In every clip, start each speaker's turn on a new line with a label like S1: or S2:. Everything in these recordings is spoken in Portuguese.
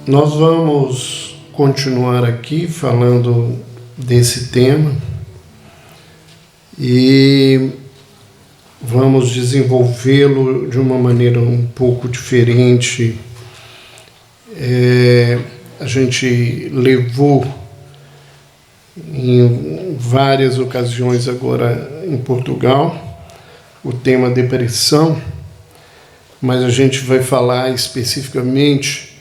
S1: Nós vamos continuar aqui falando desse tema e vamos desenvolvê-lo de uma maneira um pouco diferente. A gente levou em várias ocasiões agora em Portugal o tema depressão, mas a gente vai falar especificamente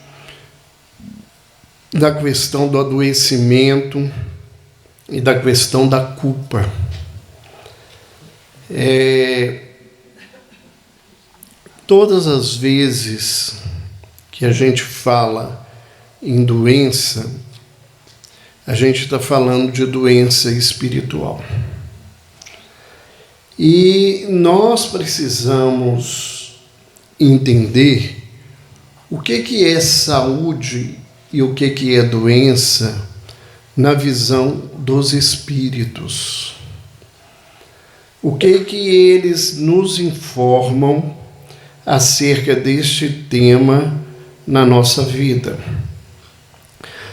S1: da questão do adoecimento e da questão da culpa. Todas as vezes que a gente fala em doença, a gente está falando de doença espiritual. E nós precisamos entender o que é saúde e o que é doença na visão dos espíritos. O que eles nos informam acerca deste tema na nossa vida.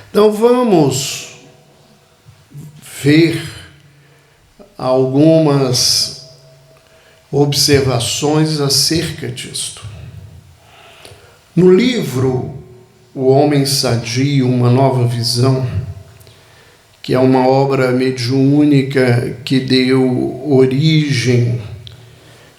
S1: Então vamos ver algumas observações acerca disto. No livro O Homem Sadio, Uma Nova Visão, que é uma obra mediúnica que deu origem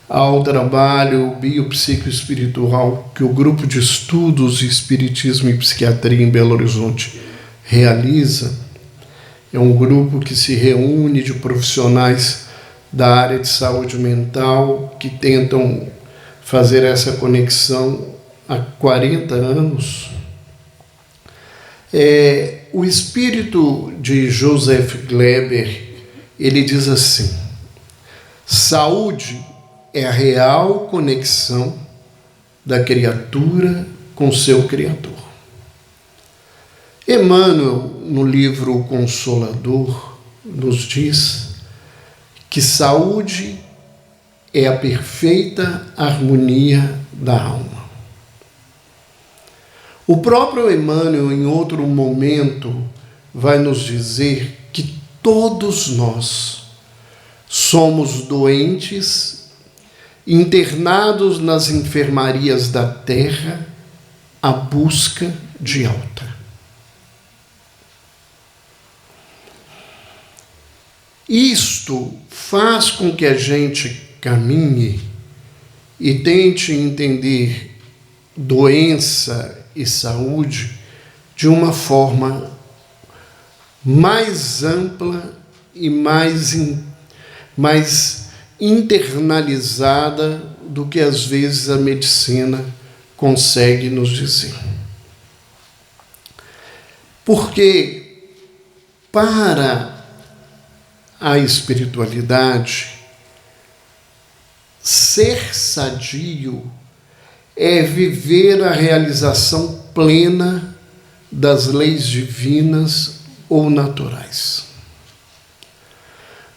S1: ao trabalho biopsicoespiritual que o Grupo de Estudos Espiritismo e Psiquiatria em Belo Horizonte realiza. É um grupo que se reúne de profissionais da área de saúde mental que tentam fazer essa conexão há 40 anos. O espírito de Joseph Gleber, ele diz assim: saúde é a real conexão da criatura com seu Criador. Emmanuel, no livro O Consolador, nos diz que saúde é a perfeita harmonia da alma. O próprio Emmanuel, em outro momento, vai nos dizer que todos nós somos doentes, internados nas enfermarias da terra, à busca de alta. Isto faz com que a gente caminhe e tente entender doença e saúde de uma forma mais ampla e mais internalizada do que às vezes a medicina consegue nos dizer. Porque para a espiritualidade, ser sadio é viver a realização plena das leis divinas ou naturais.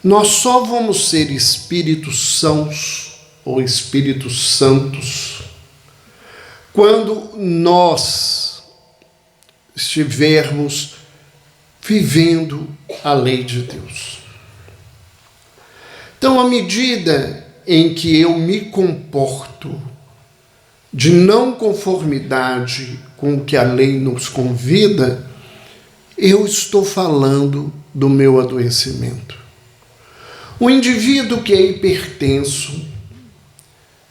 S1: Nós só vamos ser espíritos sãos ou espíritos santos quando nós estivermos vivendo a lei de Deus. Então, à medida em que eu me comporto de não conformidade com o que a lei nos convida, eu estou falando do meu adoecimento. O indivíduo que é hipertenso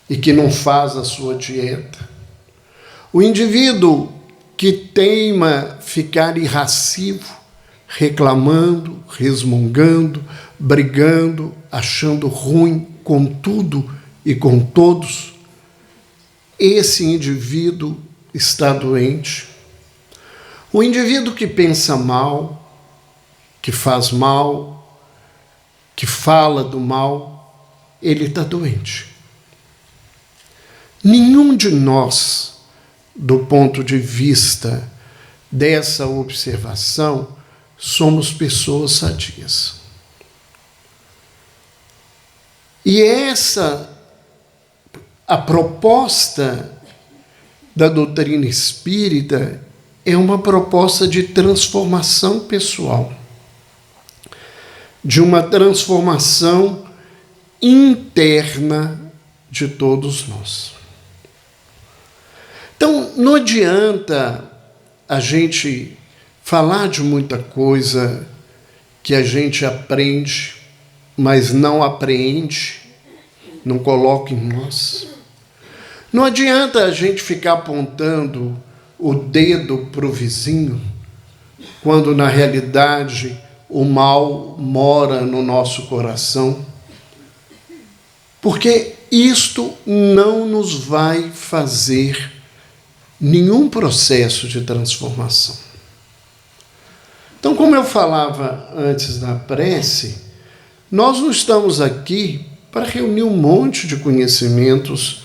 S1: e que não faz a sua dieta, o indivíduo que teima ficar irascivo, reclamando, resmungando, brigando, achando ruim com tudo e com todos, esse indivíduo está doente. O indivíduo que pensa mal, que faz mal, que fala do mal, ele está doente. Nenhum de nós, do ponto de vista dessa observação, somos pessoas sadias. E a proposta da doutrina espírita é uma proposta de transformação pessoal, de uma transformação interna de todos nós. Então, não adianta a gente falar de muita coisa que a gente aprende, mas não apreende, não coloca em nós. Não adianta a gente ficar apontando o dedo para o vizinho, quando na realidade o mal mora no nosso coração, porque isto não nos vai fazer nenhum processo de transformação. Então, como eu falava antes da prece, nós não estamos aqui para reunir um monte de conhecimentos,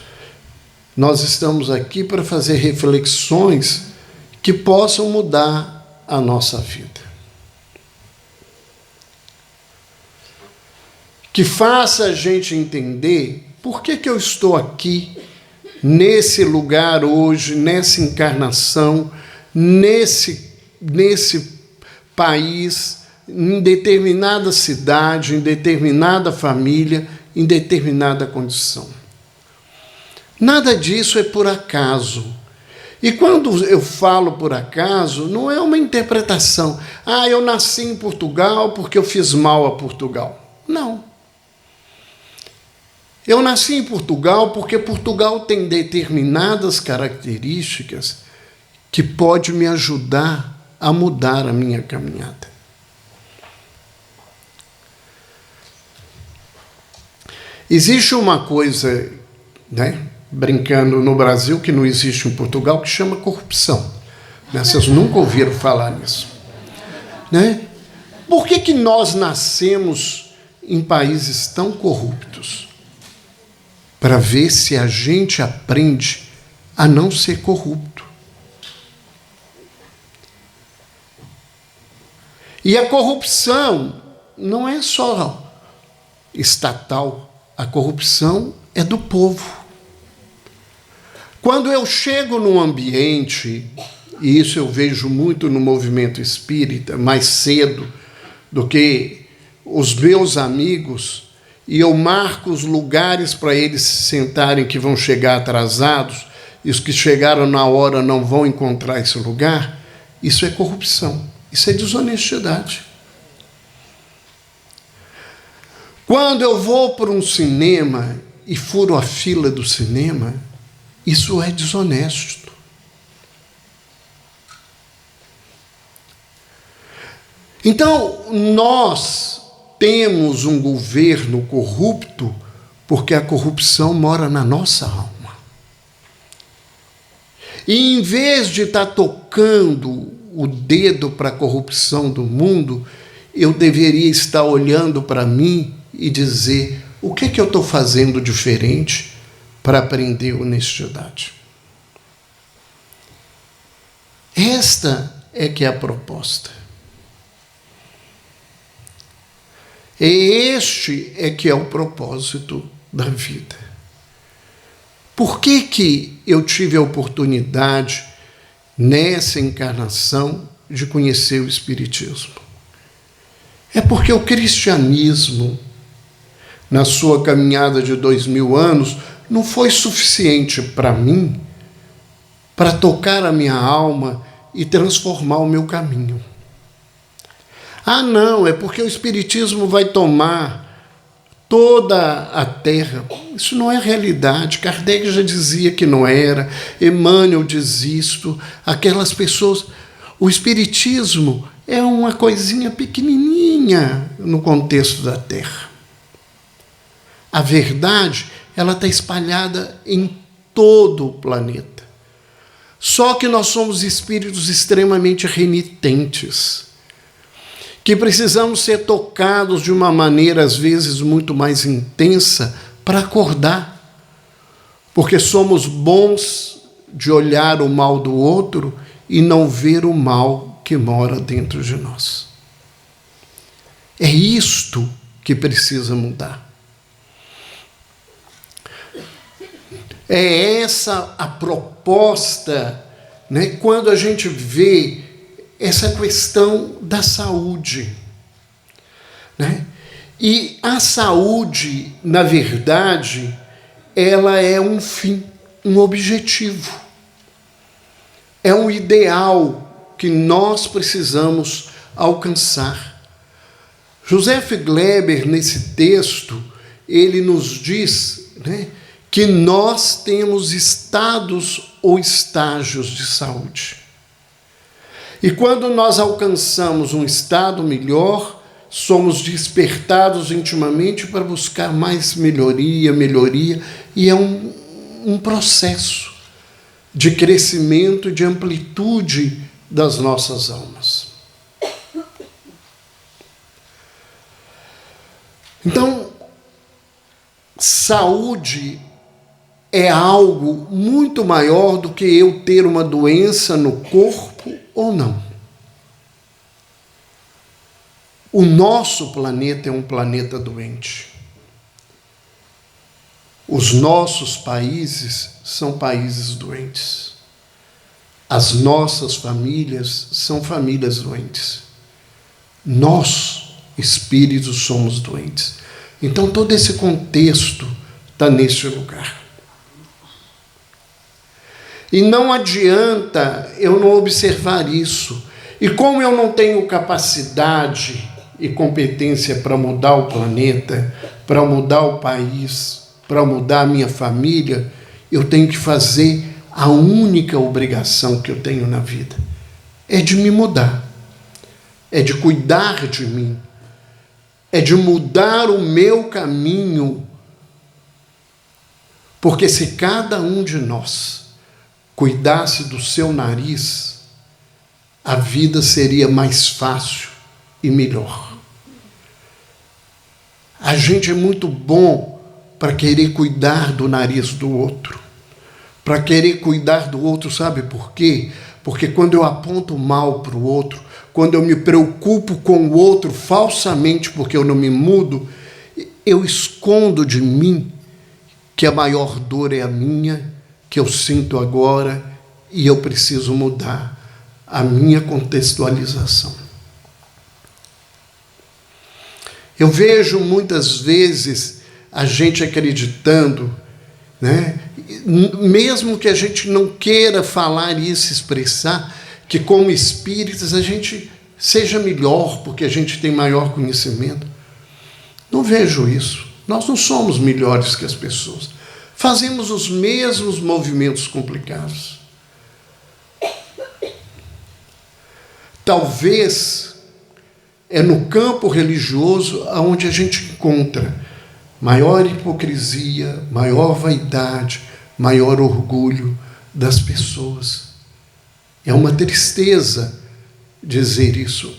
S1: nós estamos aqui para fazer reflexões que possam mudar a nossa vida. Que faça a gente entender por que eu estou aqui, nesse lugar hoje, nessa encarnação, nesse país, em determinada cidade, em determinada família, em determinada condição. Nada disso é por acaso. E quando eu falo por acaso, não é uma interpretação. Eu nasci em Portugal porque eu fiz mal a Portugal. Não. Eu nasci em Portugal porque Portugal tem determinadas características que pode me ajudar a mudar a minha caminhada. Existe uma coisa, brincando no Brasil, que não existe em Portugal, que chama corrupção. Vocês nunca ouviram falar nisso. Por que nós nascemos em países tão corruptos? Para ver se a gente aprende a não ser corrupto. E a corrupção não é só estatal, a corrupção é do povo. Quando eu chego num ambiente, e isso eu vejo muito no movimento espírita, mais cedo do que os meus amigos, e eu marco os lugares para eles se sentarem que vão chegar atrasados, e os que chegaram na hora não vão encontrar esse lugar, isso é corrupção, isso é desonestidade. Quando eu vou para um cinema e furo a fila do cinema, isso é desonesto. Então, nós temos um governo corrupto porque a corrupção mora na nossa alma. E em vez de estar tocando o dedo para a corrupção do mundo, eu deveria estar olhando para mim e dizer: o que eu estou fazendo diferente para aprender honestidade? Esta é que é a proposta. Este é que é o propósito da vida. Por que eu tive a oportunidade, nessa encarnação, de conhecer o Espiritismo? É porque o cristianismo, na sua caminhada de 2000 anos, não foi suficiente para mim para tocar a minha alma e transformar o meu caminho. Não, é porque o Espiritismo vai tomar toda a Terra. Isso não é realidade. Kardec já dizia que não era, Emmanuel diz isto, aquelas pessoas... O Espiritismo é uma coisinha pequenininha no contexto da Terra. A verdade, ela está espalhada em todo o planeta. Só que nós somos espíritos extremamente renitentes, que precisamos ser tocados de uma maneira, às vezes, muito mais intensa para acordar. Porque somos bons de olhar o mal do outro e não ver o mal que mora dentro de nós. É isto que precisa mudar. É essa a proposta né, quando a gente vê essa questão da saúde, né? E a saúde, na verdade, ela é um fim, um objetivo. É um ideal que nós precisamos alcançar. Joseph Gleber, nesse texto, ele nos diz, né, que nós temos estados ou estágios de saúde. E quando nós alcançamos um estado melhor, somos despertados intimamente para buscar mais melhoria, e é um processo de crescimento e de amplitude das nossas almas. Então, saúde é algo muito maior do que eu ter uma doença no corpo ou não. O nosso planeta é um planeta doente. Os nossos países são países doentes. As nossas famílias são famílias doentes. Nós, espíritos, somos doentes. Então, todo esse contexto está nesse lugar. E não adianta eu não observar isso. E como eu não tenho capacidade e competência para mudar o planeta, para mudar o país, para mudar a minha família, eu tenho que fazer a única obrigação que eu tenho na vida. É de me mudar. É de cuidar de mim. É de mudar o meu caminho. Porque se cada um de nós cuidasse do seu nariz, a vida seria mais fácil e melhor. A gente é muito bom para querer cuidar do nariz do outro. Para querer cuidar do outro, sabe por quê? Porque quando eu aponto mal para o outro, quando eu me preocupo com o outro falsamente porque eu não me mudo, eu escondo de mim que a maior dor é a minha, que eu sinto agora, e eu preciso mudar a minha contextualização. Eu vejo muitas vezes a gente acreditando, né, mesmo que a gente não queira falar e se expressar, que como espíritas a gente seja melhor porque a gente tem maior conhecimento. Não vejo isso. Nós não somos melhores que as pessoas. Fazemos os mesmos movimentos complicados. Talvez é no campo religioso onde a gente encontra maior hipocrisia, maior vaidade, maior orgulho das pessoas. É uma tristeza dizer isso.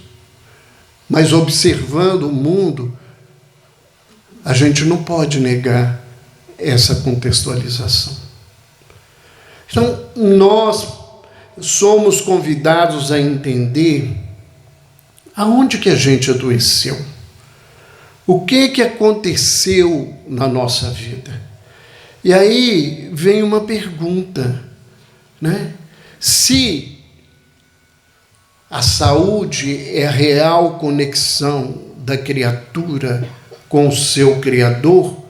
S1: Mas observando o mundo, a gente não pode negar essa contextualização. Então, nós somos convidados a entender aonde que a gente adoeceu. O que aconteceu na nossa vida? E aí vem uma pergunta, né? Se a saúde é a real conexão da criatura com o seu Criador,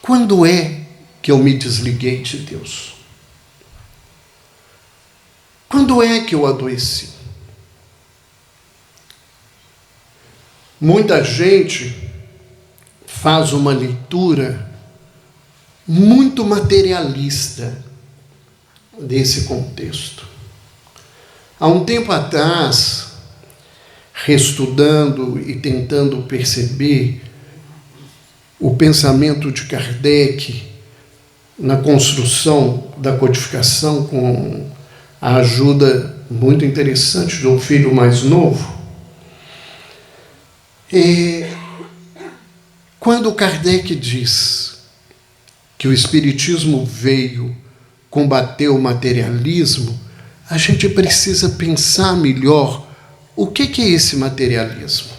S1: quando é que eu me desliguei de Deus? Quando é que eu adoeci? Muita gente faz uma leitura muito materialista desse contexto. Há um tempo atrás, reestudando e tentando perceber o pensamento de Kardec na construção da codificação com a ajuda muito interessante de um filho mais novo, quando Kardec diz que o Espiritismo veio combater o materialismo, a gente precisa pensar melhor o que é esse materialismo.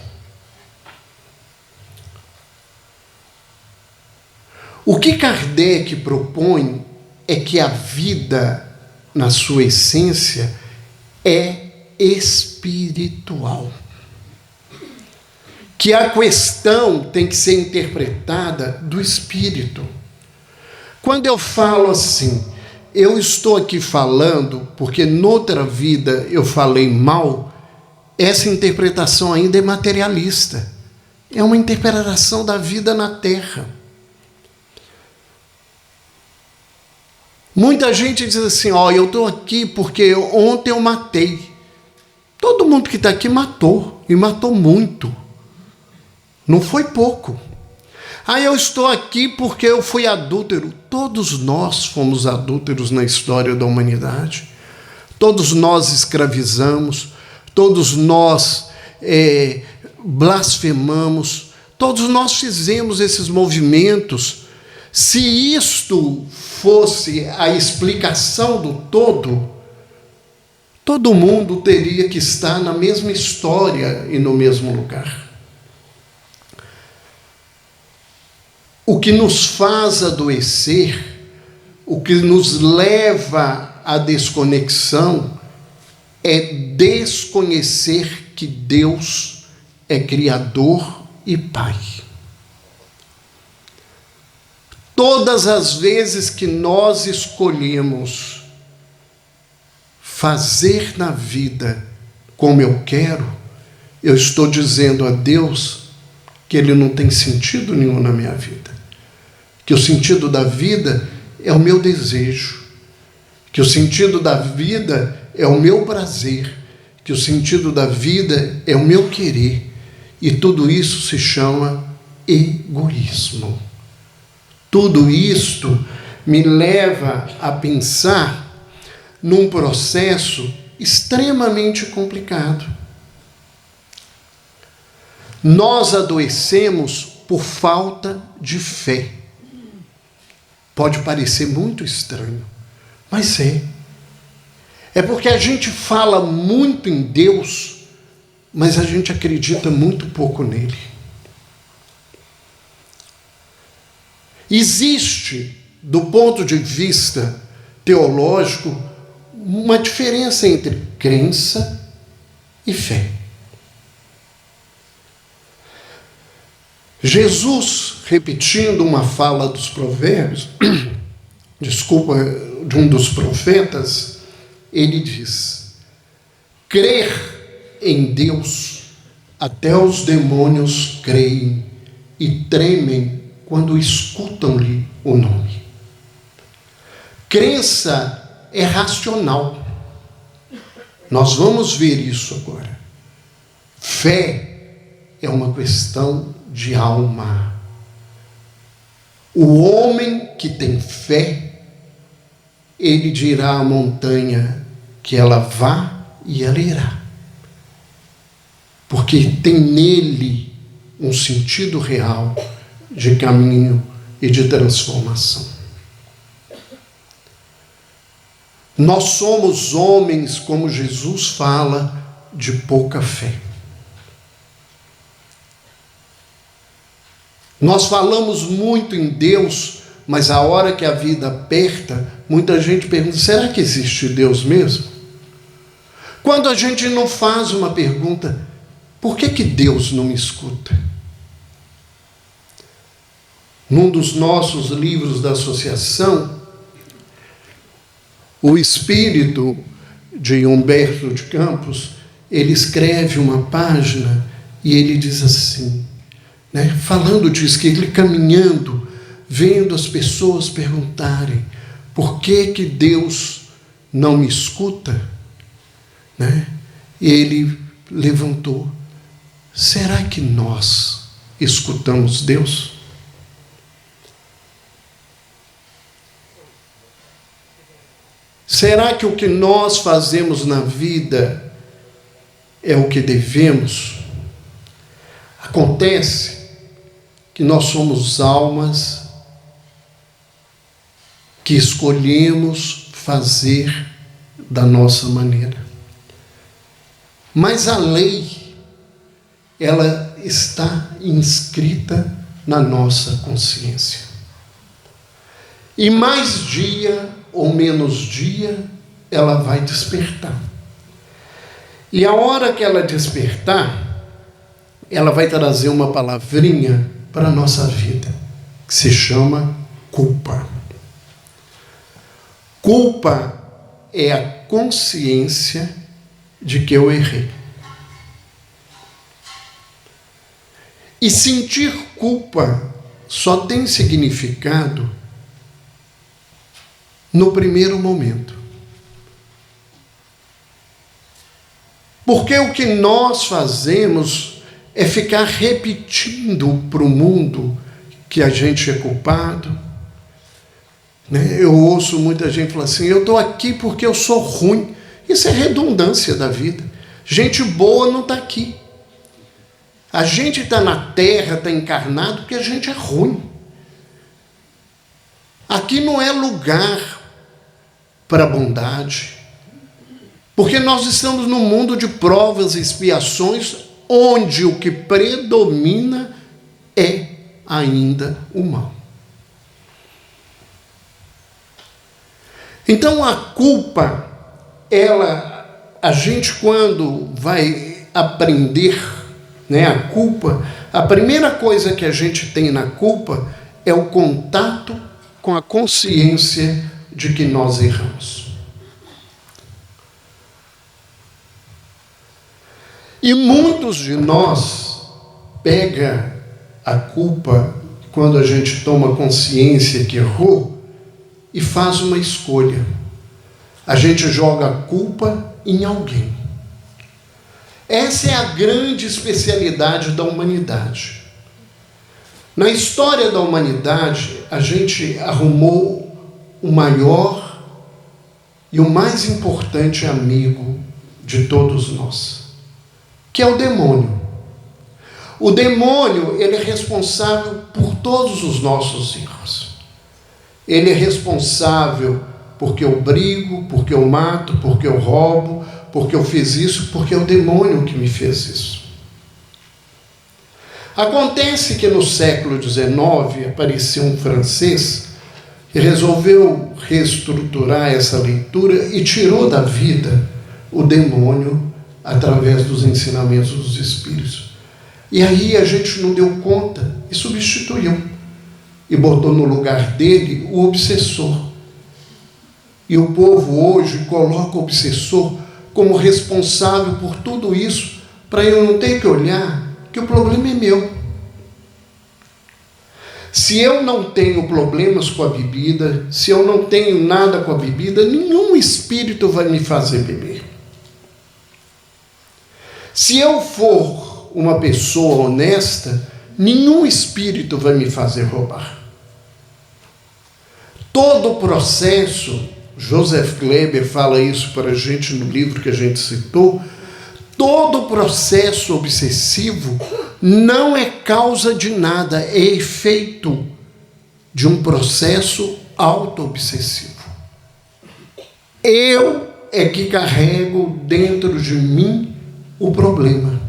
S1: O que Kardec propõe é que a vida na sua essência, é espiritual. Que a questão tem que ser interpretada do espírito. Quando eu falo assim, eu estou aqui falando porque noutra vida eu falei mal, essa interpretação ainda é materialista. É uma interpretação da vida na Terra. Muita gente diz assim, eu estou aqui porque ontem eu matei. Todo mundo que está aqui matou, e matou muito. Não foi pouco. Eu estou aqui porque eu fui adúltero. Todos nós fomos adúlteros na história da humanidade. Todos nós escravizamos, todos nós blasfemamos, todos nós fizemos esses movimentos. Se isto fosse a explicação do todo mundo teria que estar na mesma história e no mesmo lugar. O que nos faz adoecer, o que nos leva à desconexão, é desconhecer que Deus é Criador e Pai. Todas as vezes que nós escolhemos fazer na vida como eu quero, eu estou dizendo a Deus que Ele não tem sentido nenhum na minha vida. Que o sentido da vida é o meu desejo. Que o sentido da vida é o meu prazer. Que o sentido da vida é o meu querer. E tudo isso se chama egoísmo. Tudo isto me leva a pensar num processo extremamente complicado. Nós adoecemos por falta de fé. Pode parecer muito estranho, mas é. É porque a gente fala muito em Deus, mas a gente acredita muito pouco nele. Existe, do ponto de vista teológico, uma diferença entre crença e fé. Jesus, repetindo uma fala dos provérbios, de um dos profetas, ele diz: crer em Deus, até os demônios creem e tremem quando escutam-lhe o nome. Crença é racional. Nós vamos ver isso agora. Fé é uma questão de alma. O homem que tem fé, ele dirá à montanha que ela vá e ela irá. Porque tem nele um sentido real de caminho e de transformação. Nós somos homens, como Jesus fala, de pouca fé. Nós falamos muito em Deus, mas a hora que a vida aperta, muita gente pergunta: será que existe Deus mesmo? Quando a gente não faz uma pergunta: por que Deus não me escuta? Num dos nossos livros da associação, o espírito de Humberto de Campos, ele escreve uma página e ele diz assim, falando disso, que ele caminhando, vendo as pessoas perguntarem: por que Deus não me escuta? E ele levantou: será que nós escutamos Deus? Será que o que nós fazemos na vida é o que devemos? Acontece que nós somos almas que escolhemos fazer da nossa maneira. Mas a lei, ela está inscrita na nossa consciência. E mais dia ou menos dia, ela vai despertar. E a hora que ela despertar, ela vai trazer uma palavrinha para a nossa vida, que se chama culpa. Culpa é a consciência de que eu errei. E sentir culpa só tem significado no primeiro momento. Porque o que nós fazemos é ficar repetindo para o mundo que a gente é culpado. Eu ouço muita gente falar assim, eu estou aqui porque eu sou ruim. Isso é redundância da vida. Gente boa não está aqui. A gente está na terra, está encarnado porque a gente é ruim. Aqui não é lugar para bondade. Porque nós estamos num mundo de provas e expiações, onde o que predomina é ainda o mal. Então a culpa, a gente quando vai aprender, a culpa, a primeira coisa que a gente tem na culpa é o contato com a consciência de que nós erramos. E muitos de nós pegam a culpa quando a gente toma consciência que errou e faz uma escolha. A gente joga a culpa em alguém. Essa é a grande especialidade da humanidade. Na história da humanidade, a gente arrumou o maior e o mais importante amigo de todos nós, que é o demônio. O demônio, ele é responsável por todos os nossos erros. Ele é responsável porque eu brigo, porque eu mato, porque eu roubo, porque eu fiz isso, porque é o demônio que me fez isso. Acontece que no século XIX apareceu um francês que resolveu reestruturar essa leitura e tirou da vida o demônio através dos ensinamentos dos espíritos. E aí a gente não deu conta e substituiu. E botou no lugar dele o obsessor. E o povo hoje coloca o obsessor como responsável por tudo isso, para eu não ter que olhar que o problema é meu. Se eu não tenho problemas com a bebida, se eu não tenho nada com a bebida, nenhum espírito vai me fazer beber. Se eu for uma pessoa honesta, nenhum espírito vai me fazer roubar. Todo o processo, Joseph Kleber fala isso para a gente no livro que a gente citou, todo o processo obsessivo não é causa de nada, é efeito de um processo auto-obsessivo. Eu é que carrego dentro de mim o problema.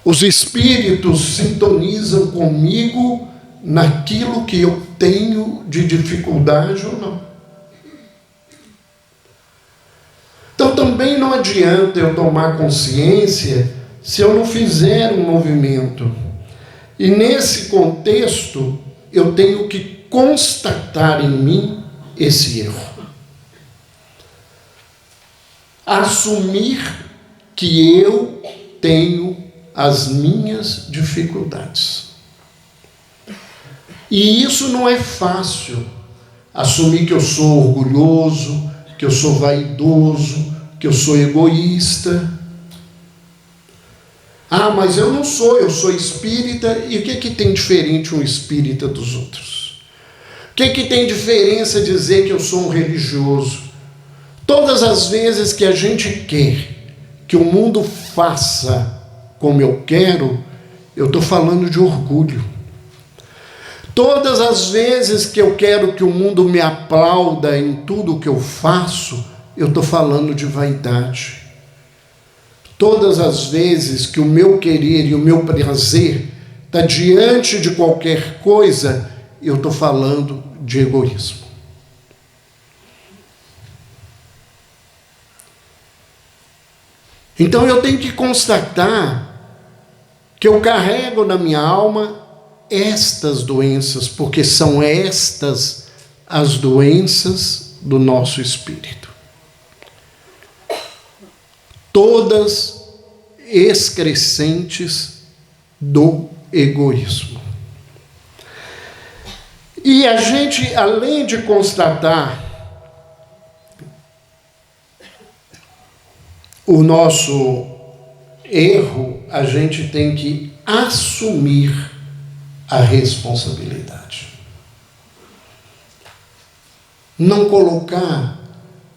S1: Os espíritos sintonizam comigo naquilo que eu tenho de dificuldade ou não. Então também não adianta eu tomar consciência se eu não fizer um movimento. E nesse contexto, eu tenho que constatar em mim esse erro. Assumir que eu tenho as minhas dificuldades. E isso não é fácil. Assumir que eu sou orgulhoso, que eu sou vaidoso, que eu sou egoísta. Ah, mas eu não sou, eu sou espírita. E o que tem diferente um espírita dos outros? O que tem diferença dizer que eu sou um religioso? Todas as vezes que a gente quer que o mundo faça como eu quero, eu estou falando de orgulho. Todas as vezes que eu quero que o mundo me aplauda em tudo o que eu faço, eu estou falando de vaidade. Todas as vezes que o meu querer e o meu prazer está diante de qualquer coisa, eu estou falando de egoísmo. Então eu tenho que constatar que eu carrego na minha alma estas doenças, porque são estas as doenças do nosso espírito. Todas excrescentes do egoísmo. E a gente, além de constatar o nosso erro, a gente tem que assumir a responsabilidade. Não colocar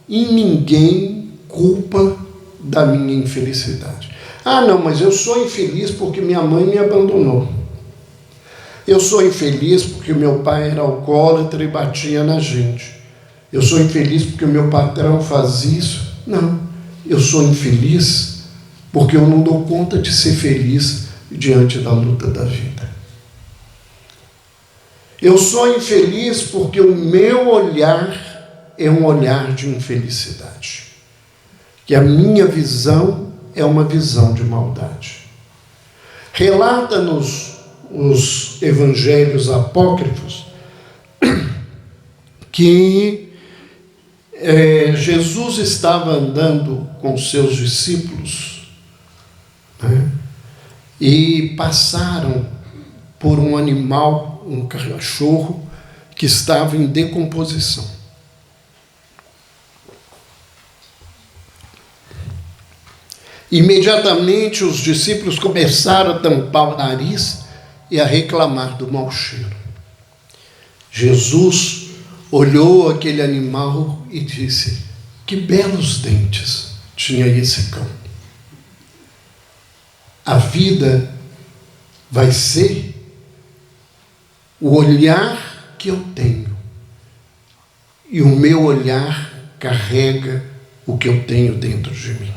S1: em ninguém culpa da minha infelicidade. Ah, não, mas eu sou infeliz porque minha mãe me abandonou. Eu sou infeliz porque meu pai era alcoólatra e batia na gente. Eu sou infeliz porque meu patrão faz isso. Não, eu sou infeliz porque eu não dou conta de ser feliz diante da luta da vida. Eu sou infeliz porque o meu olhar é um olhar de infelicidade. Que a minha visão é uma visão de maldade. Relata-nos os evangelhos apócrifos que Jesus estava andando com seus discípulos, né, e passaram por um animal, um cachorro, que estava em decomposição. Imediatamente os discípulos começaram a tampar o nariz e a reclamar do mau cheiro. Jesus olhou aquele animal e disse: que belos dentes tinha esse cão. A vida vai ser o olhar que eu tenho. E o meu olhar carrega o que eu tenho dentro de mim.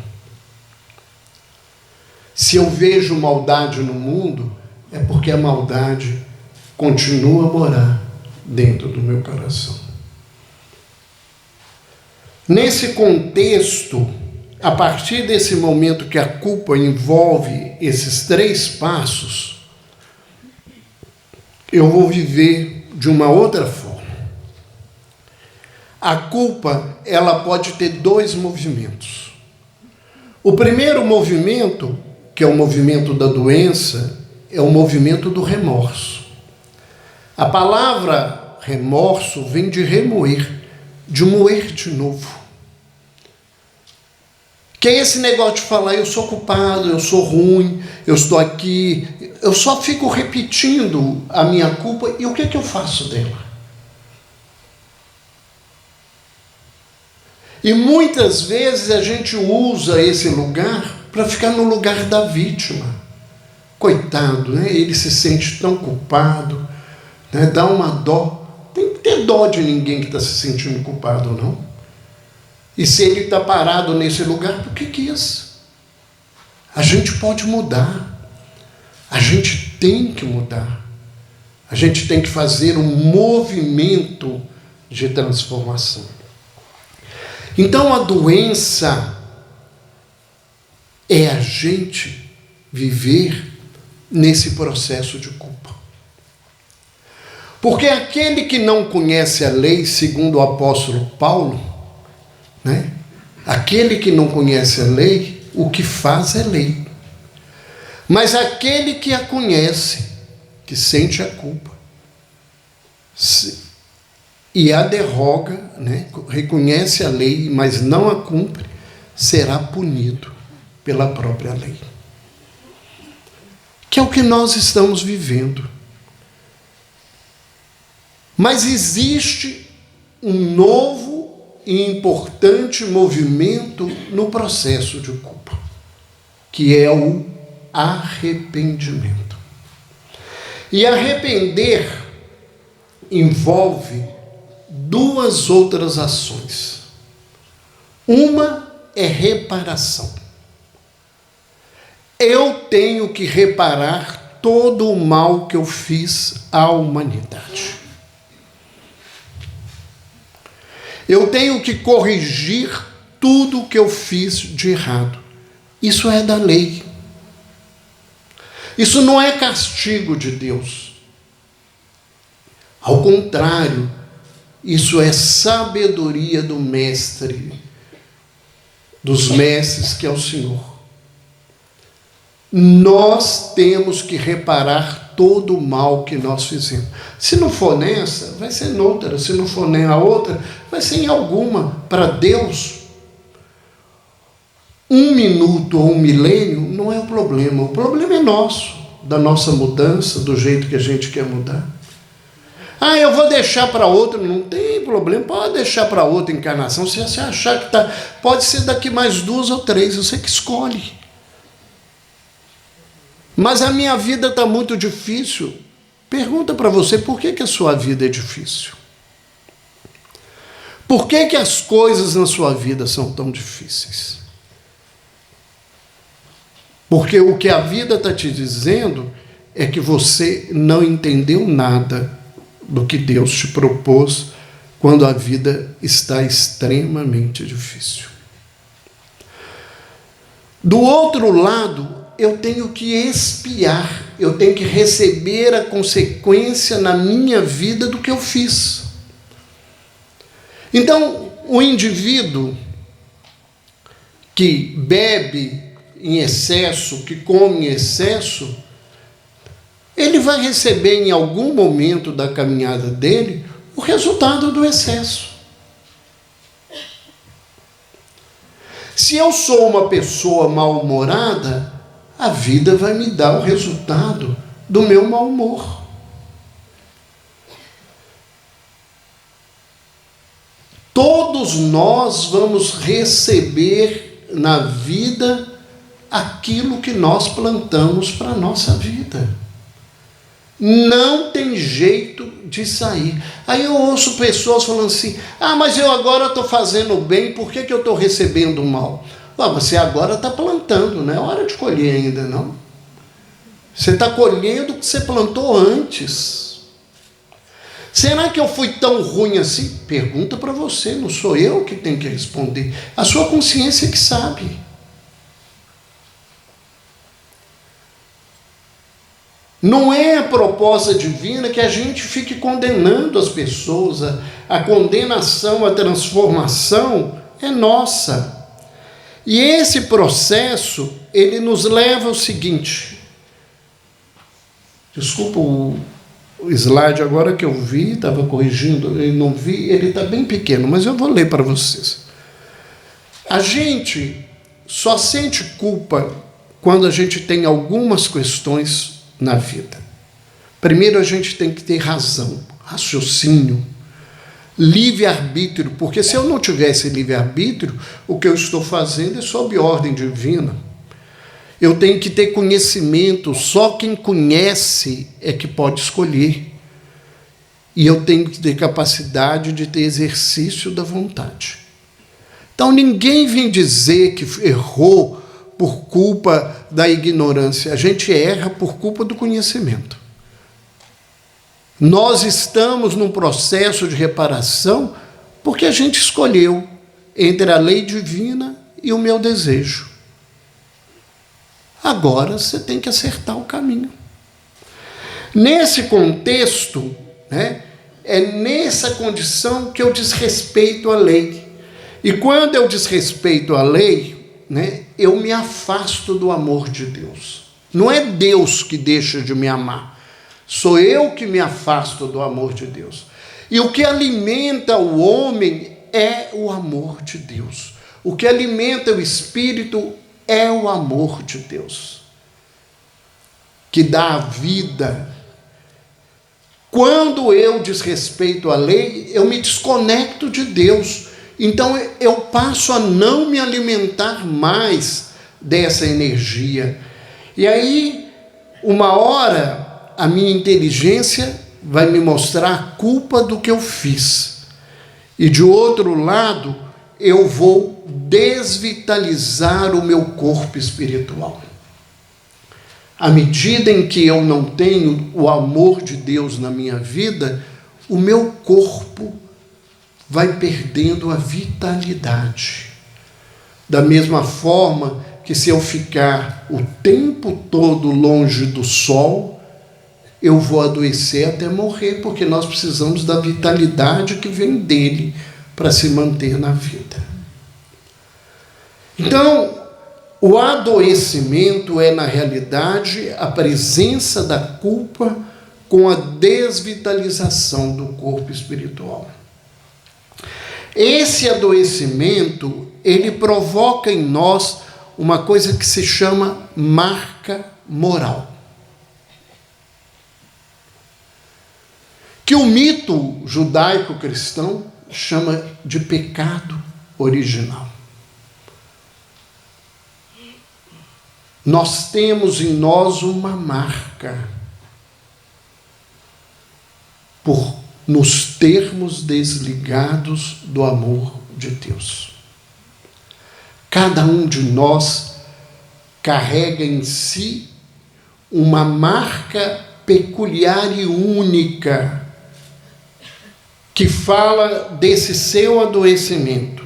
S1: Se eu vejo maldade no mundo, é porque a maldade continua a morar dentro do meu coração. Nesse contexto, a partir desse momento que a culpa envolve esses 3 passos, eu vou viver de uma outra forma. A culpa, ela pode ter 2 movimentos. O primeiro movimento, que é o movimento da doença, é o movimento do remorso. A palavra remorso vem de remoer, de moer de novo. Que é esse negócio de falar: eu sou culpado, eu sou ruim, eu estou aqui, eu só fico repetindo a minha culpa, e o que eu faço dela? E muitas vezes a gente usa esse lugar para ficar no lugar da vítima. Coitado, né? Ele se sente tão culpado, né? Dá uma dó. Tem que ter dó de ninguém que está se sentindo culpado, não. E se ele está parado nesse lugar, por que quis? A gente pode mudar. A gente tem que mudar. A gente tem que fazer um movimento de transformação. Então a doença é a gente viver nesse processo de culpa. Porque aquele que não conhece a lei, segundo o apóstolo Paulo, né? Aquele que não conhece a lei, o que faz é lei. Mas aquele que a conhece, que sente a culpa, e a derroga, né? Reconhece a lei, mas não a cumpre, será punido pela própria lei. Que é o que nós estamos vivendo. Mas existe um novo e importante movimento no processo de culpa, que é o arrependimento. E arrepender envolve 2 outras ações. Uma é reparação. Eu tenho que reparar todo o mal que eu fiz à humanidade. Eu tenho que corrigir tudo o que eu fiz de errado. Isso é da lei. Isso não é castigo de Deus. Ao contrário, isso é sabedoria do mestre, dos mestres, que é o Senhor. Nós temos que reparar todo o mal que nós fizemos. Se não for nessa, vai ser noutra. Se não for nem a outra, vai ser em alguma. Para Deus, 1 minuto ou 1 milênio não é o problema. O problema é nosso, da nossa mudança, do jeito que a gente quer mudar. Ah, eu vou deixar para outra. Não tem problema, pode deixar para outra encarnação. Se você achar que está, pode ser daqui mais 2 ou 3, você que escolhe. Mas a minha vida está muito difícil. Pergunta para você, por que a sua vida é difícil? Por que as coisas na sua vida são tão difíceis? Porque o que a vida está te dizendo é que você não entendeu nada do que Deus te propôs quando a vida está extremamente difícil. Do outro lado, eu tenho que expiar, eu tenho que receber a consequência na minha vida do que eu fiz. Então, o indivíduo que bebe em excesso, que come em excesso, ele vai receber em algum momento da caminhada dele o resultado do excesso. Se eu sou uma pessoa mal-humorada, a vida vai me dar o resultado do meu mau humor. Todos nós vamos receber na vida aquilo que nós plantamos para a nossa vida. Não tem jeito de sair. Aí eu ouço pessoas falando assim, mas eu agora estou fazendo bem, por que eu estou recebendo mal? Você agora está plantando, não é hora de colher ainda, não. Você está colhendo o que você plantou antes. Será que eu fui tão ruim assim? Pergunta para você, não sou eu que tenho que responder. A sua consciência que sabe. Não é a proposta divina que a gente fique condenando as pessoas. A condenação, a transformação é nossa. E esse processo, ele nos leva ao seguinte. Desculpa o slide agora que eu vi, estava corrigindo, eu não vi, ele está bem pequeno, mas eu vou ler para vocês. A gente só sente culpa quando a gente tem algumas questões na vida. Primeiro, a gente tem que ter razão, raciocínio, livre-arbítrio, porque se eu não tivesse livre-arbítrio, o que eu estou fazendo é sob ordem divina. Eu tenho que ter conhecimento, só quem conhece é que pode escolher. E eu tenho que ter capacidade de ter exercício da vontade. Então ninguém vem dizer que errou por culpa da ignorância. A gente erra por culpa do conhecimento. Nós estamos num processo de reparação porque a gente escolheu entre a lei divina e o meu desejo. Agora você tem que acertar o caminho. Nesse contexto, é nessa condição que eu desrespeito a lei. E quando eu desrespeito a lei, eu me afasto do amor de Deus. Não é Deus que deixa de me amar. Sou eu que me afasto do amor de Deus. E o que alimenta o homem é o amor de Deus. O que alimenta o espírito é o amor de Deus, que dá a vida. Quando eu desrespeito a lei, eu me desconecto de Deus. Então eu passo a não me alimentar mais dessa energia. E aí, uma hora, a minha inteligência vai me mostrar a culpa do que eu fiz. E de outro lado, eu vou desvitalizar o meu corpo espiritual. À medida em que eu não tenho o amor de Deus na minha vida, o meu corpo vai perdendo a vitalidade. Da mesma forma que se eu ficar o tempo todo longe do sol, eu vou adoecer até morrer, porque nós precisamos da vitalidade que vem dele para se manter na vida. Então, o adoecimento é, na realidade, a presença da culpa com a desvitalização do corpo espiritual. Esse adoecimento, ele provoca em nós uma coisa que se chama marca moral. Que o mito judaico-cristão chama de pecado original. Nós temos em nós uma marca por nos termos desligados do amor de Deus. Cada um de nós carrega em si uma marca peculiar e única que fala desse seu adoecimento.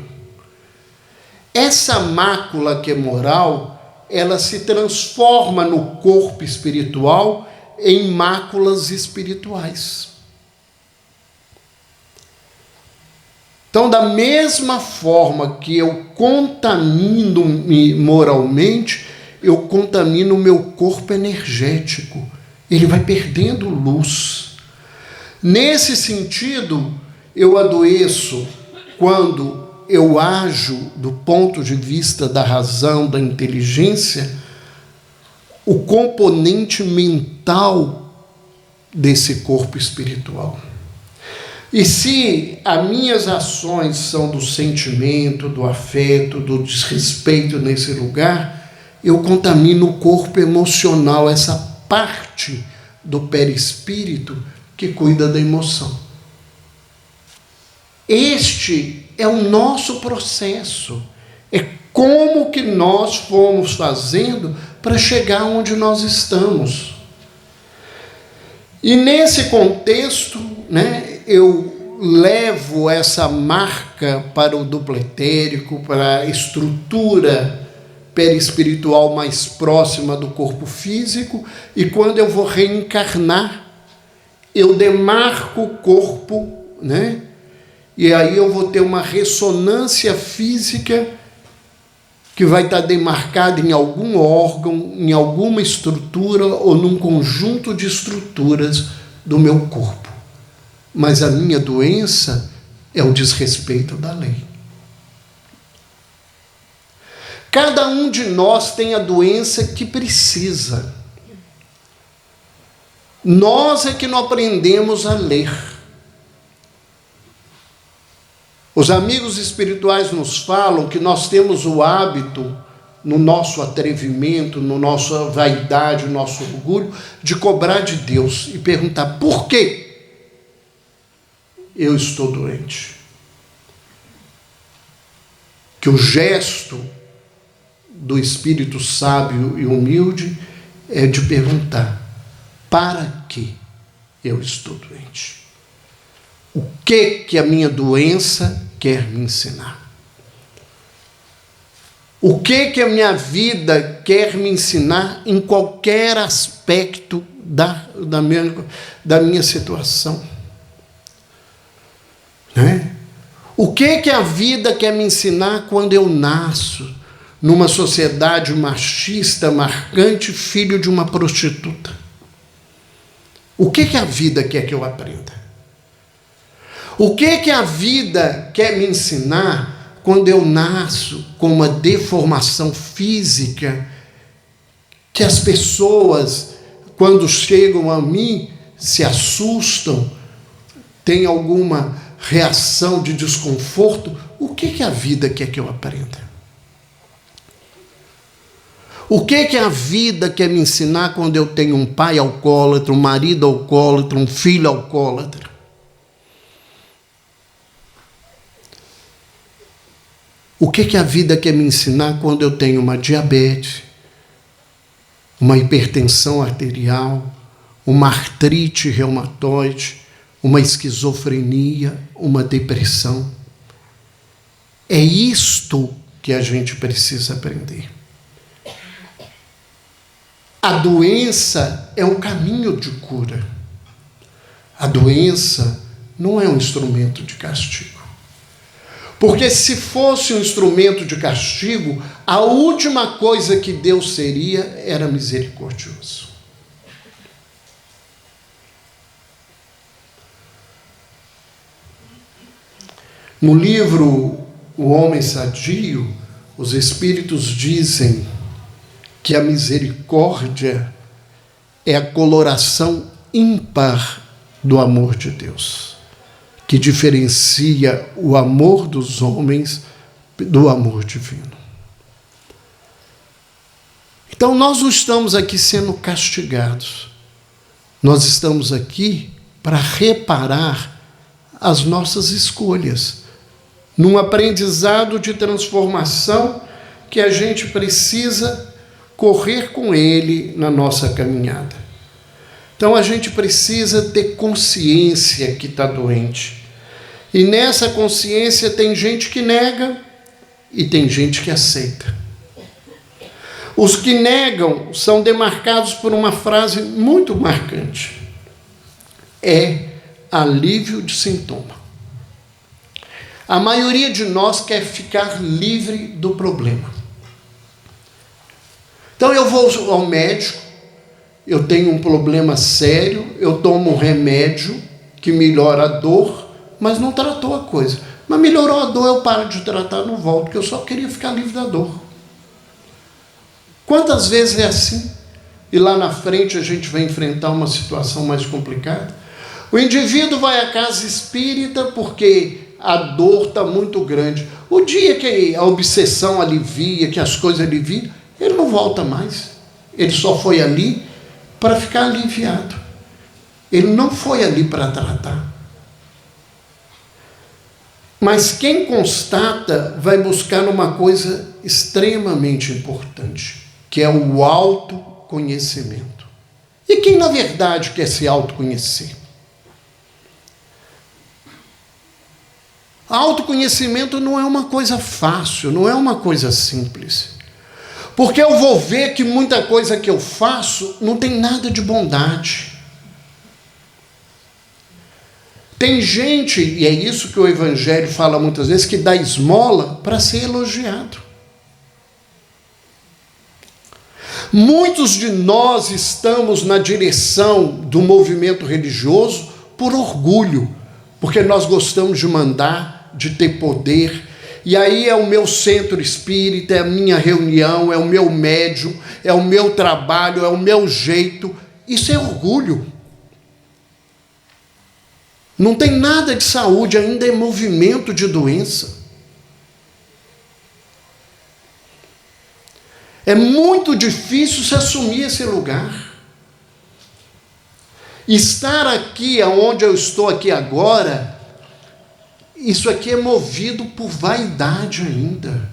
S1: Essa mácula que é moral, ela se transforma no corpo espiritual em máculas espirituais. Então, da mesma forma que eu contamino-me moralmente, eu contamino o meu corpo energético. Ele vai perdendo luz. Nesse sentido, eu adoeço quando eu ajo do ponto de vista da razão, da inteligência, o componente mental desse corpo espiritual. E se as minhas ações são do sentimento, do afeto, do desrespeito nesse lugar, eu contamino o corpo emocional, essa parte do perispírito que cuida da emoção. Este é o nosso processo. É como que nós fomos fazendo para chegar onde nós estamos. E nesse contexto, eu levo essa marca para o duplo etérico, para a estrutura perispiritual mais próxima do corpo físico, e quando eu vou reencarnar, eu demarco o corpo, e aí eu vou ter uma ressonância física que vai estar demarcada em algum órgão, em alguma estrutura ou num conjunto de estruturas do meu corpo. Mas a minha doença é o desrespeito da lei. Cada um de nós tem a doença que precisa. Nós é que não aprendemos a ler. Os amigos espirituais nos falam que nós temos o hábito, no nosso atrevimento, no nossa vaidade, no nosso orgulho, de cobrar de Deus e perguntar: por quê eu estou doente? Que o gesto do espírito sábio e humilde é de perguntar: para que eu estou doente? O que a minha doença quer me ensinar? O que a minha vida quer me ensinar em qualquer aspecto da minha situação? O que a vida quer me ensinar quando eu nasço numa sociedade machista, marcante, filho de uma prostituta? O que a vida quer que eu aprenda? O que a vida quer me ensinar quando eu nasço com uma deformação física que as pessoas, quando chegam a mim, se assustam, têm alguma reação de desconforto? O que a vida quer que eu aprenda? O que a vida quer me ensinar quando eu tenho um pai alcoólatra, um marido alcoólatra, um filho alcoólatra? O que a vida quer me ensinar quando eu tenho uma diabetes, uma hipertensão arterial, uma artrite reumatoide, uma esquizofrenia, uma depressão? É isto que a gente precisa aprender. A doença é um caminho de cura. A doença não é um instrumento de castigo. Porque se fosse um instrumento de castigo, a última coisa que Deus seria era misericordioso. No livro O Homem Sadio, os Espíritos dizem que a misericórdia é a coloração ímpar do amor de Deus, que diferencia o amor dos homens do amor divino. Então, nós não estamos aqui sendo castigados. Nós estamos aqui para reparar as nossas escolhas, num aprendizado de transformação que a gente precisa correr com ele na nossa caminhada. Então a gente precisa ter consciência que está doente. E nessa consciência tem gente que nega e tem gente que aceita. Os que negam são demarcados por uma frase muito marcante. É alívio de sintoma. A maioria de nós quer ficar livre do problema. Então eu vou ao médico, eu tenho um problema sério, eu tomo um remédio que melhora a dor, mas não tratou a coisa. Mas melhorou a dor, eu paro de tratar, não volto, porque eu só queria ficar livre da dor. Quantas vezes é assim? E lá na frente a gente vai enfrentar uma situação mais complicada. O indivíduo vai à casa espírita porque a dor está muito grande. O dia que a obsessão alivia, que as coisas aliviam, ele não volta mais. Ele só foi ali para ficar aliviado. Ele não foi ali para tratar. Mas quem constata vai buscar uma coisa extremamente importante, que é o autoconhecimento. E quem, na verdade, quer se autoconhecer? Autoconhecimento não é uma coisa fácil, não é uma coisa simples. Porque eu vou ver que muita coisa que eu faço não tem nada de bondade. Tem gente, e é isso que o Evangelho fala muitas vezes, que dá esmola para ser elogiado. Muitos de nós estamos na direção do movimento religioso por orgulho, porque nós gostamos de mandar, de ter poder, e aí é o meu centro espírita, é a minha reunião, é o meu médium, é o meu trabalho, é o meu jeito. Isso é orgulho. Não tem nada de saúde, ainda é movimento de doença. É muito difícil se assumir esse lugar. Estar aqui, onde eu estou aqui agora, isso aqui é movido por vaidade ainda.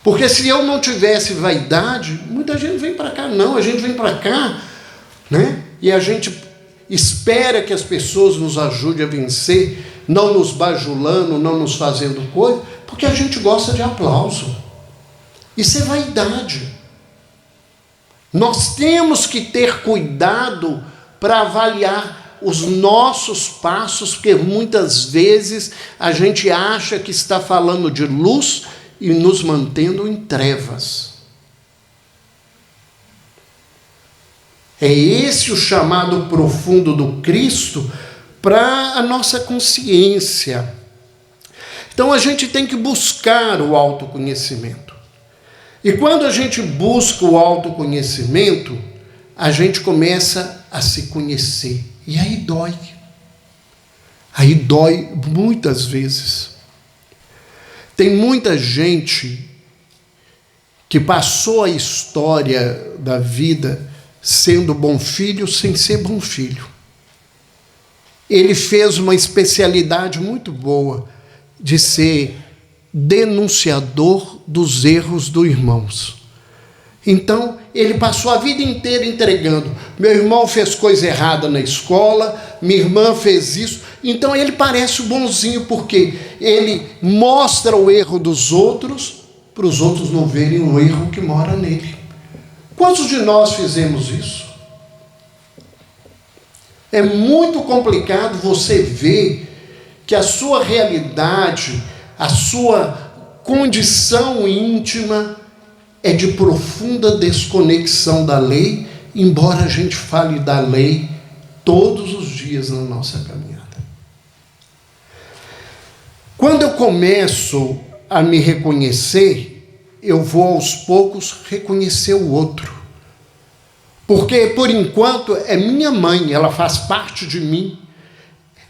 S1: Porque se eu não tivesse vaidade, muita gente vem para cá. Não, a gente vem para cá, né? E a gente espera que as pessoas nos ajudem a vencer, não nos bajulando, não nos fazendo coisa, porque a gente gosta de aplauso. Isso é vaidade. Nós temos que ter cuidado para avaliar os nossos passos, porque muitas vezes a gente acha que está falando de luz e nos mantendo em trevas. É esse o chamado profundo do Cristo para a nossa consciência. Então a gente tem que buscar o autoconhecimento. E quando a gente busca o autoconhecimento, a gente começa a se conhecer. E aí dói. Aí dói muitas vezes. Tem muita gente que passou a história da vida sendo bom filho sem ser bom filho. Ele fez uma especialidade muito boa de ser denunciador dos erros dos irmãos. Então, ele passou a vida inteira entregando. Meu irmão fez coisa errada na escola, minha irmã fez isso. Então, ele parece o bonzinho, porque ele mostra o erro dos outros, para os outros não verem o erro que mora nele. Quantos de nós fizemos isso? É muito complicado você ver que a sua realidade, a sua condição íntima é de profunda desconexão da lei, embora a gente fale da lei todos os dias na nossa caminhada. Quando eu começo a me reconhecer, eu vou aos poucos reconhecer o outro. Porque, por enquanto, é minha mãe, ela faz parte de mim.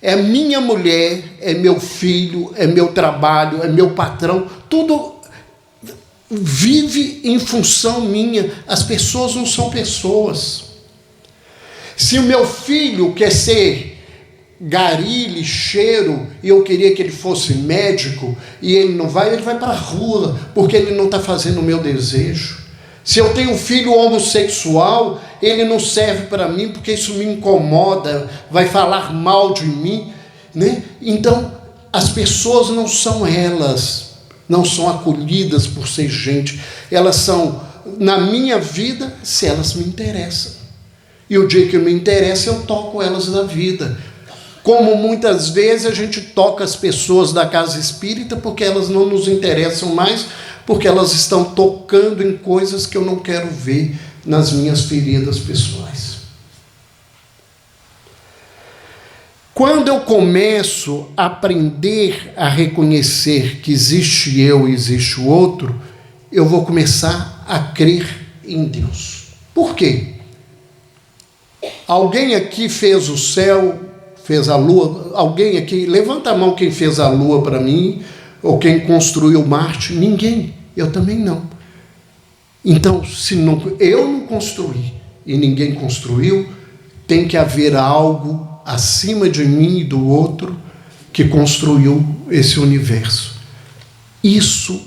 S1: É minha mulher, é meu filho, é meu trabalho, é meu patrão. Tudo vive em função minha. As pessoas não são pessoas. Se o meu filho quer ser gari, lixeiro, e eu queria que ele fosse médico, e ele vai para a rua, porque ele não está fazendo o meu desejo. Se eu tenho um filho homossexual, ele não serve para mim, porque isso me incomoda, vai falar mal de mim, né? Então, as pessoas não são elas, não são acolhidas por ser gente, elas são, na minha vida, se elas me interessam. E o dia que me interessa, eu toco elas na vida. Como muitas vezes a gente toca as pessoas da casa espírita porque elas não nos interessam mais, porque elas estão tocando em coisas que eu não quero ver nas minhas feridas pessoais. Quando eu começo a aprender a reconhecer que existe eu e existe o outro, eu vou começar a crer em Deus. Por quê? Alguém aqui fez o céu, fez a lua? Alguém aqui, levanta a mão quem fez a lua para mim, ou quem construiu Marte? Ninguém, eu também não. Então, se eu não construí e ninguém construiu, tem que haver algo acima de mim e do outro que construiu esse universo. Isso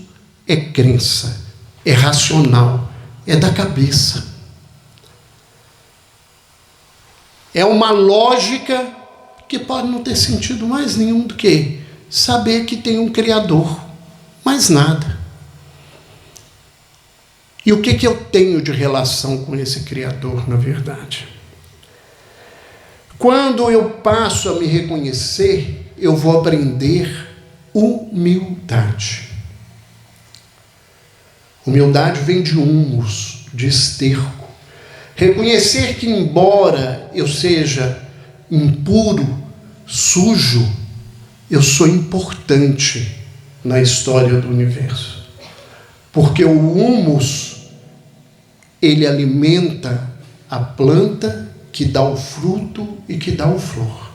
S1: é crença, é racional, é da cabeça. É uma lógica que pode não ter sentido mais nenhum do que saber que tem um Criador, mais nada. E o que eu tenho de relação com esse Criador, na verdade? Quando eu passo a me reconhecer, eu vou aprender humildade. Humildade vem de humus, de esterco. Reconhecer que, embora eu seja impuro, sujo, eu sou importante na história do universo. Porque o humus, ele alimenta a planta que dá o fruto e que dá o flor.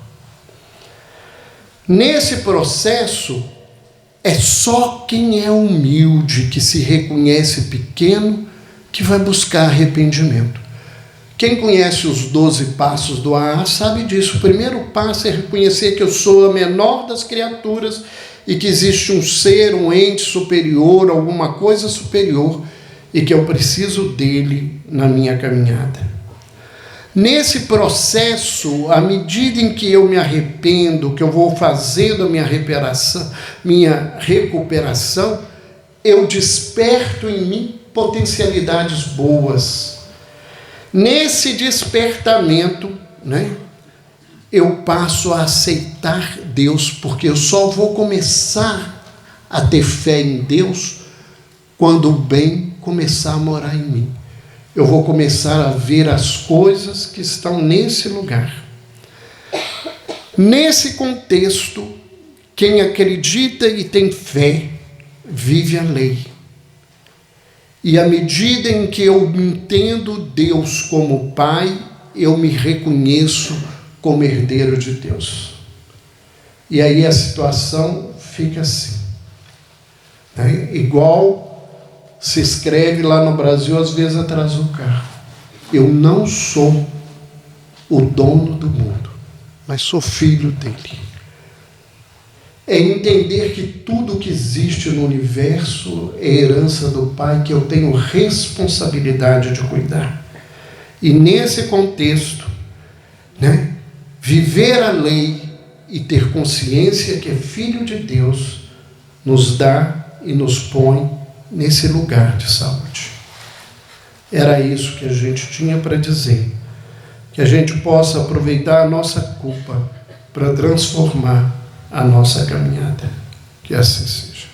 S1: Nesse processo, é só quem é humilde, que se reconhece pequeno, que vai buscar arrependimento. Quem conhece os 12 passos do AA sabe disso. O primeiro passo é reconhecer que eu sou a menor das criaturas e que existe um ser, um ente superior, alguma coisa superior, e que eu preciso dele na minha caminhada. Nesse processo, à medida em que eu me arrependo, que eu vou fazendo a minha recuperação, eu desperto em mim potencialidades boas. Nesse despertamento, eu passo a aceitar Deus, porque eu só vou começar a ter fé em Deus quando o bem começar a morar em mim. Eu vou começar a ver as coisas que estão nesse lugar. Nesse contexto, quem acredita e tem fé, vive a lei. E à medida em que eu entendo Deus como Pai, eu me reconheço como herdeiro de Deus. E aí a situação fica assim. Igual se escreve lá no Brasil, às vezes atrasa o carro. Eu não sou o dono do mundo, mas sou filho dele. É entender que tudo que existe no universo é herança do Pai, que eu tenho responsabilidade de cuidar. E nesse contexto, viver a lei e ter consciência que é filho de Deus, nos dá e nos põe nesse lugar de saúde. Era isso que a gente tinha para dizer. Que a gente possa aproveitar a nossa culpa para transformar a nossa caminhada. Que assim seja.